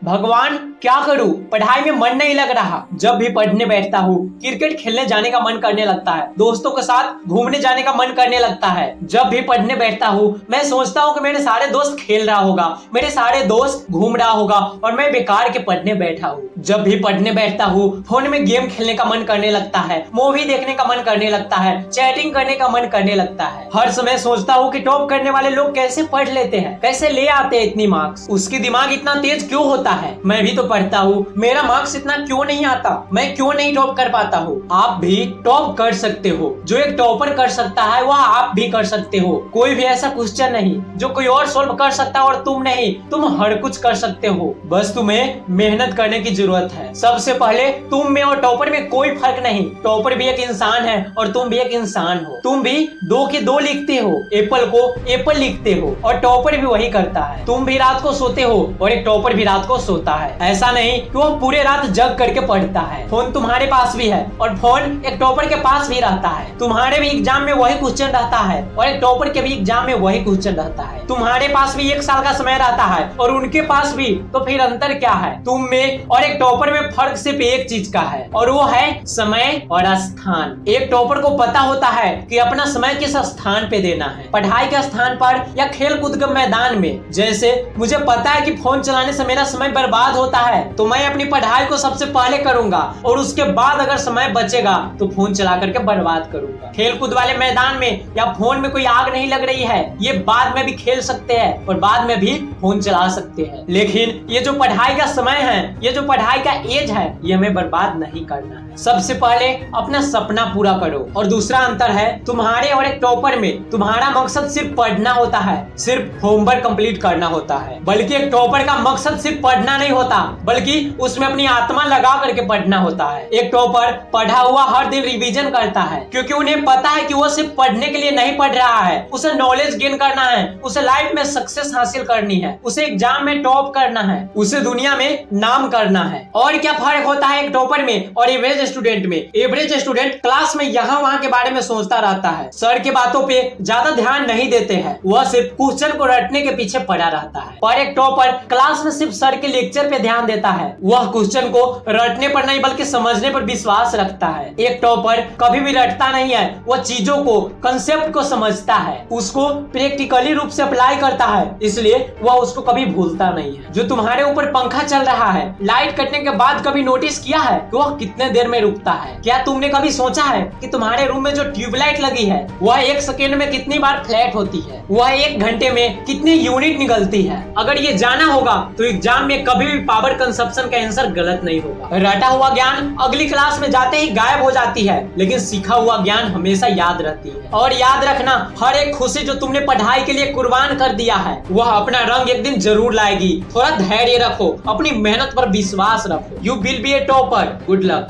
भगवान क्या करूं, पढ़ाई में मन नहीं लग रहा। जब भी पढ़ने बैठता हूँ क्रिकेट खेलने जाने का मन करने लगता है, दोस्तों के साथ घूमने जाने का मन करने लगता है। जब भी पढ़ने बैठता हूँ मैं सोचता हूँ कि मेरे सारे दोस्त खेल रहा होगा, मेरे सारे दोस्त घूम रहा होगा और मैं बेकार के पढ़ने बैठा हूँ। जब भी पढ़ने बैठता हूँ फोन में गेम खेलने का मन करने लगता है, मूवी देखने का मन करने लगता है, चैटिंग करने का मन करने लगता है। हर समय सोचता हूँ कि टॉप करने वाले लोग कैसे पढ़ लेते हैं, कैसे ले आते हैं इतनी मार्क्स, उसकी दिमाग इतना तेज क्यों होता है। मैं भी तो पढ़ता हूँ, मेरा मार्क्स इतना क्यों नहीं आता, मैं क्यों नहीं टॉप कर पाता हूँ। आप भी टॉप कर सकते हो, जो एक टॉपर कर सकता है वह आप भी कर सकते हो। कोई भी ऐसा क्वेश्चन नहीं जो कोई और सॉल्व कर सकता और तुम नहीं, तुम हर कुछ कर सकते हो। बस तुम्हें मेहनत करने की जरूरत है। सबसे पहले तुम में और टॉपर में कोई फर्क नहीं, टॉपर भी एक इंसान है और तुम भी एक इंसान हो। तुम भी 2 के 2 लिखते हो, एप्पल को एप्पल लिखते हो और टॉपर भी वही करता है। तुम भी रात को सोते हो और एक टॉपर भी रात को सोता है। ऐसा नहीं कि वो पूरे रात जग करके पढ़ता है। फोन तुम्हारे पास भी है और फोन एक टॉपर के पास भी रहता है। तुम्हारे भी एग्जाम में वही क्वेश्चन रहता है और एक टॉपर के भी एग्जाम में वही क्वेश्चन रहता है। तुम्हारे पास भी 1 साल का समय रहता है और उनके पास भी, तो फिर अंतर क्या है। तुम में और एक टॉपर में फर्क सिर्फ एक चीज का है और वो है समय और स्थान। एक टॉपर को पता होता है कि अपना समय किस स्थान पे देना है, पढ़ाई के स्थान पर या खेल कूद के मैदान में। जैसे मुझे पता है कि फोन चलाने से मेरा समय बर्बाद होता है तो मैं अपनी पढ़ाई को सबसे पहले करूंगा और उसके बाद अगर समय बचेगा तो फोन चला करके बर्बाद करूंगा। खेल कूद वाले मैदान में या फोन में कोई आग नहीं लग रही है, ये बाद में भी खेल सकते हैं और बाद में भी फोन चला सकते हैं। लेकिन ये जो पढ़ाई का समय है, ये जो पढ़ाई का एज है, ये हमें बर्बाद नहीं करना है। सबसे पहले अपना सपना पूरा करो। और दूसरा अंतर है तुम्हारे और एक टॉपर में, तुम्हारा मकसद सिर्फ पढ़ना होता है, सिर्फ होमवर्क कंप्लीट करना होता है। बल्कि एक टॉपर का मकसद सिर्फ पढ़ना नहीं होता, बल्कि उसमें अपनी आत्मा लगा करके पढ़ना होता है। एक टॉपर पढ़ा हुआ हर दिन रिवीजन करता है क्योंकि उन्हें पता है कि वो सिर्फ पढ़ने के लिए नहीं पढ़ रहा है, उसे नॉलेज गेन करना है, उसे लाइफ में सक्सेस हासिल करनी है, उसे एग्जाम में टॉप करना है, उसे दुनिया में नाम करना है। और क्या फर्क होता है एक टॉपर में और एवरेज स्टूडेंट में। एवरेज स्टूडेंट क्लास में यहाँ वहाँ के बारे में सोचता रहता है, सर के बातों पे ज्यादा ध्यान नहीं देते हैं, वह सिर्फ क्वेश्चन को रटने के पीछे पड़ा रहता है। पर एक टॉपर क्लास में सिर्फ सर के लेक्चर पे ध्यान देता है, वह क्वेश्चन को रटने पर नहीं बल्कि समझने पर विश्वास रखता है। एक टॉपर कभी भी रटता नहीं है, वह चीजों को, कंसेप्ट को समझता है, उसको प्रैक्टिकली रूप से अप्लाई करता है, इसलिए वह उसको कभी भूलता नहीं है। जो तुम्हारे ऊपर पंखा चल रहा है, लाइट कटने के बाद कभी नोटिस किया है कि वह कितने देर में रुकता है? क्या तुमने कभी सोचा है कि तुम्हारे रूम में जो ट्यूबलाइट लगी है वह 1 सेकेंड में कितनी बार फ्लैट होती है, वह 1 घंटे में कितनी यूनिट निकलती है? अगर ये जाना होगा तो एग्जाम में कभी भी पावर कंजप्शन का आंसर गलत नहीं होगा। रटा हुआ ज्ञान अगली क्लास में जाते ही गायब हो जाती है, लेकिन सीखा हुआ ज्ञान हमेशा याद रहती है। और याद रखना, हर एक खुशी जो तुमने पढ़ाई के लिए कुर्बान कर दिया है वह अपना रंग एक दिन जरूर लाएगी। थोड़ा धैर्य रखो, अपनी मेहनत पर विश्वास रखो। You will be A topper. Good luck.